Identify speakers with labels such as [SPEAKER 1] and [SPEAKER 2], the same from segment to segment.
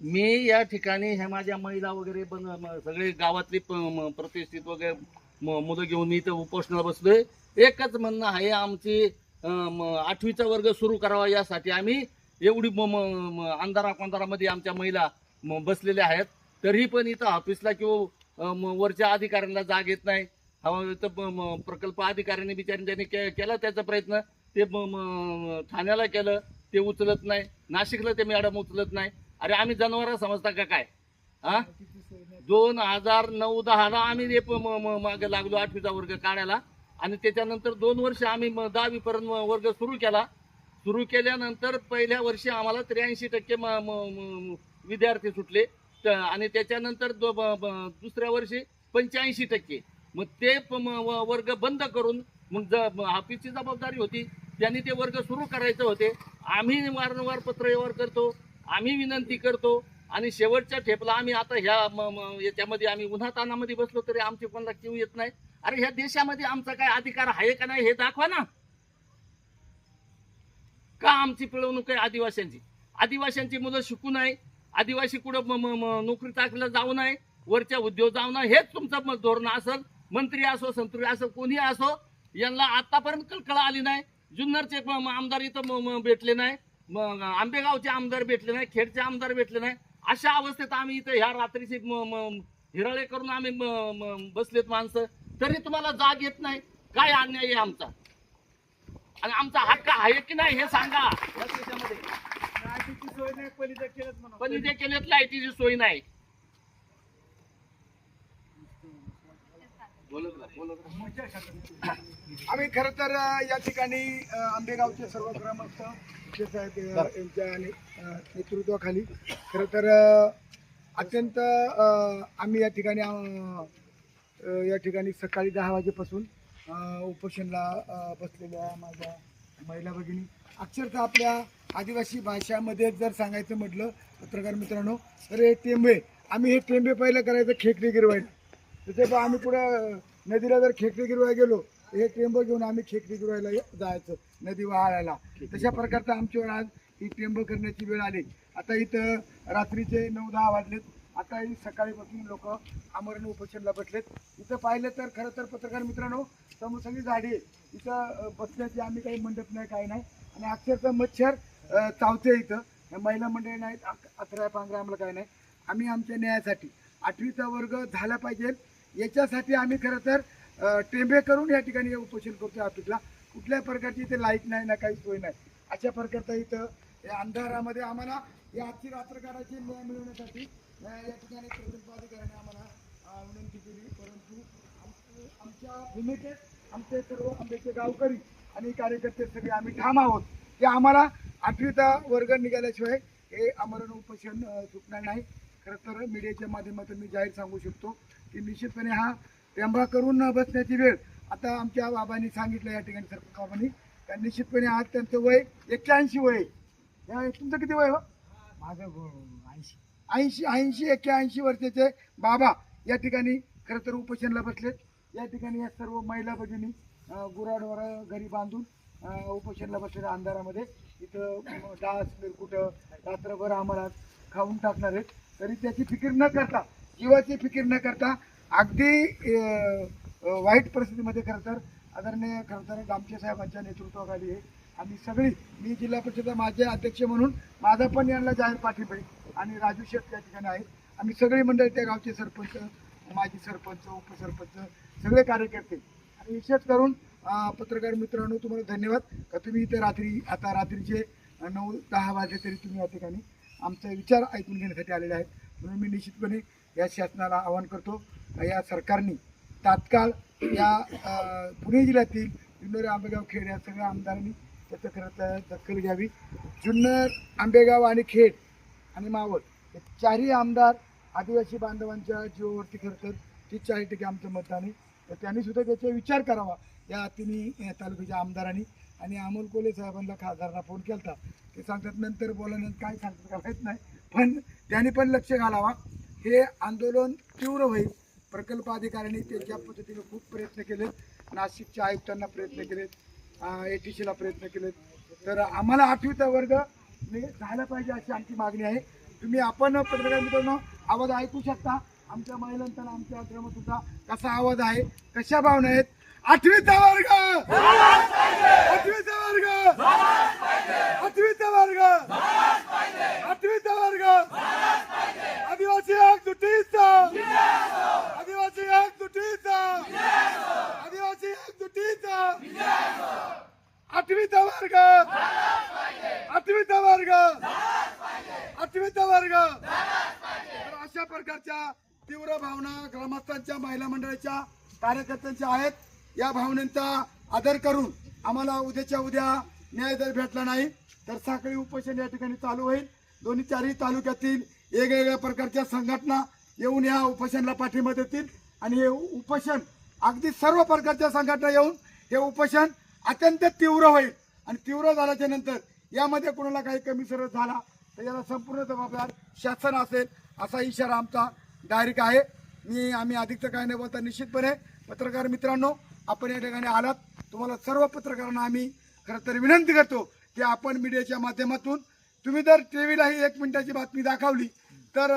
[SPEAKER 1] मी या ठिकाणी ह्या माझ्या महिला वगैरे पण सगळे गावातले प्रतिष्ठित वगैरे मुलं घेऊन मी इथं उपोषणाला बसलोय. एकच म्हणणं आहे आमची 8वीचा वर्ग सुरू करावा यासाठी आम्ही एवढी अंधारा कोंधारामध्ये आमच्या महिला बसलेल्या आहेत. तरी पण इथं ऑफिसला किंवा वरच्या अधिकाऱ्यांना जाग येत नाही. इथं प्रकल्प अधिकाऱ्यांनी बिचाऱ्यांनी केला त्याचा प्रयत्न, ते ठाण्याला केलं ते उचलत नाही, नाशिकला ते मॅडम उचलत नाही. अरे आम्ही जनावर समजता का काय? हा 2009-10ला आम्ही मागे लागलो 8वीचा वर्ग काढायला आणि त्याच्यानंतर 2 वर्ष आम्ही 10वी पर्यंत वर्ग सुरू केल्यानंतर पहिल्या वर्षी आम्हाला 83% विद्यार्थी सुटले आणि त्याच्यानंतर दुसऱ्या वर्षी 85%. मग ते वर्ग बंद करून मग ऑफिसची जबाबदारी होती, त्यांनी ते वर्ग सुरू करायचे होते. आम्ही वारंवार पत्रव्यवहार करतो, आम्ही विनंती करतो आणि शेवटच्या ठेपला आम्ही आता ह्या याच्यामध्ये आम्ही उन्हातानामध्ये बसलो तरी आमची कोणाला किव येत नाही. अरे ह्या देशामध्ये आमचा काय अधिकार आहे का नाही हे दाखवा ना. का आमची पिळवणूक आहे आदिवासींची मुलं शिकू नये, आदिवासी कुठं नोकरी टाकलं जाऊ नये, वरच्या उद्योग जाऊ नये, हेच तुमचं धोरण असेल. मंत्री असो संत्री असो कोणी असो, यांना आतापर्यंत कळकळा आली नाही. जुन्नरचे आमदार इथं भेटले नाही, आंबेगावचे आमदार भेटले नाही, खेडचे आमदार भेटले नाही. अशा अवस्थेत आम्ही इथं ह्या रात्रीची हिराळे करून आम्ही बसलेत माणसं, तरी तुम्हाला जाग येत नाही. काय अन्याय आहे आमचा आणि आमचा हक्क आहे की नाही हे सांगा. या देशामध्ये
[SPEAKER 2] लाईटीची सोय नाही,
[SPEAKER 1] पलीकडे केलेत लाईटीची सोय नाही.
[SPEAKER 2] आम्ही खरं तर या ठिकाणी आंबेगावचे सर्व ग्रामस्थ साहेब यांच्या नेतृत्वाखाली खरं तर अत्यंत आम्ही या ठिकाणी सकाळी 10 वाजेपासून उपोषणला बसलेल्या माझ्या महिला भगिनी, अक्षरशः आपल्या आदिवासी भाषामध्ये जर सांगायचं म्हटलं पत्रकार मित्रांनो तर हे टेंबे, आम्ही हे टेंबे पहिलं करायचं खेकडे गिरवायला. त्याच्यामुळे आम्ही पुढं नदीला जर खेकडे गिरवायला गेलो हे टेंब घेऊन आम्ही खेकडे गिरवायला जायचं नदी वाहायला. तशा प्रकारचं आमच्यावर आज ही टेंब करण्याची वेळ आली. आता इथं रात्रीचे 9-10 वाजलेत. आता ही सकाळीपासून लोक आमरण उपोषणला बसलेत. इथं पाहिलं तर खरं तर पत्रकार मित्रांनो सगळी झाडी आहे. इथं बसण्याची आम्ही काही मंडप नाही काही नाही आणि अक्षरशः मच्छर चावते. इथं महिला मंडळी नाहीत, 11-15 आम्हाला काय नाही. आम्ही आमच्या न्यायासाठी 8वीचा वर्ग झाला पाहिजे याच्यासाठी आम्ही खरं तर टेंबे करून या ठिकाणी उपोषण करतो. ऑफिसला कुठल्याही प्रकारची इथे लाईट नाही ना काही सोय नाही. अशा प्रकारचा इथं या अंधारामध्ये आम्हाला या आजची रात्र काढायची न्याय मिळवण्यासाठी या ठिकाणी प्रकल्प अधिकाऱ्याने आम्हाला विनंती केली. परंतु आमच्या भूमिकेत आमचे सर्व आंब्याचे गावकरी आणि कार्यकर्ते सगळे आम्ही ठाम आहोत की आम्हाला 8वीचा वर्ग निघाल्याशिवाय हे आमरण उपोषण सुटणार नाही. खरं तर मीडियाच्या माध्यमातून मी जाहीर सांगू शकतो की निश्चितपणे हा टेंबा करून बसण्याची वेळ आता आमच्या बाबांनी सांगितलं या ठिकाणी सरपंच बाबांनी तर निश्चितपणे आज त्यांचं वय 81 वय. तुमचं किती वय हो?
[SPEAKER 3] माझं
[SPEAKER 2] 81 वर्षाचे बाबा या ठिकाणी खरं तर उपोषणला बसलेत. या ठिकाणी या सर्व महिला भगिनी गुराढोरं घरी बांधून उपोषणला बसलेल्या अंधारामध्ये इथं डास कुठं रात्रभर आम्हाला खाऊन टाकणार आहेत. तरी त्याची फिकीर न करता, जीवाची फिकीर न करता अगदी वाईट परिस्थितीमध्ये खरं तर आदरणीय खरं तर दामचे साहेबांच्या नेतृत्वाखाली आहे आम्ही सगळी, मी जिल्हा परिषद माझे अध्यक्ष म्हणून माझा पण यांना जाहीर पाठिंबा आहे आणि राजू शेठ या ठिकाणी आहेत. आम्ही सगळी मंडळी त्या गावचे सरपंच, माजी सरपंच, उपसरपंच सगळे कार्यकर्ते आणि विशेष करून पत्रकार मित्रांनो तुम्हाला धन्यवाद का तुम्ही इथे आता रात्रीचे 9-10 वाजले तरी तुम्ही या ठिकाणी आमचे विचार ऐकून घेण्यासाठी आलेले आहेत. म्हणून मी निश्चितपणे या शासनाला आवाहन करतो या सरकारने तात्काळ या पुणे जिल्ह्यातील जुन्नर, आंबेगाव, खेड या सगळ्या आमदारांनी त्याचं खरं तर दखल घ्यावी. जुन्नर, आंबेगाव आणि खेड आणि मावळ हे 4ही आमदार आदिवासी बांधवांच्या जीवावरती खरं तर 30-40% आमचं मतदान आहे. तर त्यांनी सुद्धा त्याचा विचार करावा या तिन्ही तालुक्याच्या आमदारांनी. आणि अमोल कोल्हे साहेबांना खासदारांना फोन केला होता, ते सांगतात नंतर बोलल्यानंतर काय सांगतात का माहीत नाही, पण त्यांनी पण लक्ष घालावा. हे आंदोलन तीव्र होईल. प्रकल्प अधिकाऱ्यांनी त्यांच्या पद्धतीने खूप प्रयत्न केले, नाशिकच्या आयुक्तांना प्रयत्न केलेत, ATCला प्रयत्न केलेत. तर आम्हाला 8वीचा वर्ग झाला पाहिजे अशी आमची मागणी आहे. तुम्ही आपण पत्रकार मित्रांनो आवाज ऐकू शकता. आमच्या महिलांचा आणि आमच्या ग्रामस्थांचा कसा आवाज आहे, कशा भावना आहेत. 8वीचा वर्ग 8वीचा वर्ग 8वीचा वर्ग 8वीचा वर्ग आदिवासी एकजुटीचा आदिवासी एकजुटीचा आदिवासी एकजुटीचा 8वीचा वर्ग 8वीचा वर्ग 8वीचा वर्ग. तर अशा प्रकारच्या तीव्र भावना ग्रामस्थांच्या, महिला मंडळाच्या, कार्यकर्त्यांच्या आहेत. या भावनांचा आदर करून आम्हाला उद्याच्या उद्या न्याय जर भेटला नाही तर साखळी उपोषण या ठिकाणी चालू होईल. दोन्ही चारही तालुक्यातील वेगवेगळ्या प्रकारच्या संघटना येऊन या उपोषणाला पाठिंबा देतील आणि हे उपोषण अगदी सर्व प्रकारच्या संघटना येऊन हे उपोषण अत्यंत तीव्र होईल. आणि तीव्र झाल्याच्या नंतर यामध्ये कोणाला काही कमी सरस झाला तर याला संपूर्ण जबाबदार शासन असेल असा इशारा आमचा डायरेक्ट आहे. आम्ही अधिकचं काय नाही बोलता निश्चितपणे पत्रकार मित्रांनो आपण या ठिकाणी आलात. तुम्हाला सर्व पत्रकारांना आम्ही खरं तर विनंती करतो की आपण मीडियाच्या माध्यमातून तुम्ही जर टीव्हीलाही 1 मिनिटाची बातमी दाखवली तर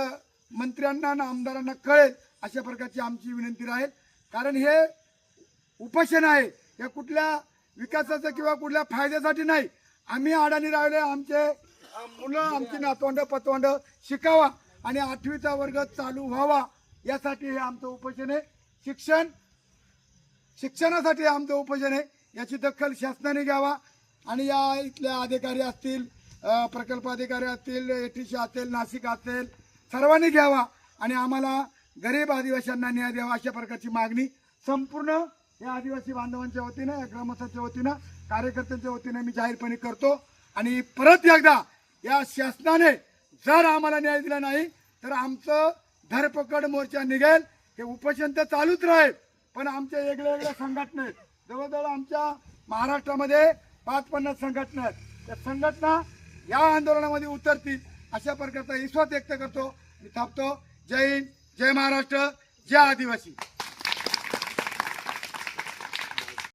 [SPEAKER 2] मंत्र्यांना आणि आमदारांना कळेल अशा प्रकारची आमची विनंती राहील. कारण हे उपोषण आहे या कुठल्या विकासाचं किंवा कुठल्या फायद्यासाठी नाही. आम्ही अडाणी राहिले, आमचे मुलं, आमची नातवंड पतवंड शिकावा आणि 8वीचा वर्ग चालू व्हावा यासाठी हे आमचं उपोषण आहे. शिक्षणासाठी आमचं उपोषण आहे. याची दखल शासनाने घ्यावा आणि या इथल्या अधिकारी असतील, प्रकल्प अधिकारी असतील, एटीसी असेल, नाशिक असेल, सर्वांनी घ्यावा आणि आम्हाला गरीब आदिवासींना न्याय द्यावा अशा प्रकारची मागणी संपूर्ण या आदिवासी बांधवांच्या वतीनं, या ग्रामस्थांच्या वतीनं, कार्यकर्त्यांच्या वतीनं मी जाहीरपणे करतो. आणि परत एकदा या शासनाने जर आम्हाला न्याय दिला नाही तर आमचं धरपकड मोर्चा निघेल. हे उपोषण तर चालूच राहील पण आमच्या वेगळ्या संघटना आहेत. जवळजवळ आमच्या महाराष्ट्रामध्ये 50-50 संघटना आहेत. त्या संघटना या आंदोलनामध्ये उतरतील अशा प्रकारचा विश्वास व्यक्त करतो. मी थांबतो. जय हिंद, जय महाराष्ट्र, जय आदिवासी.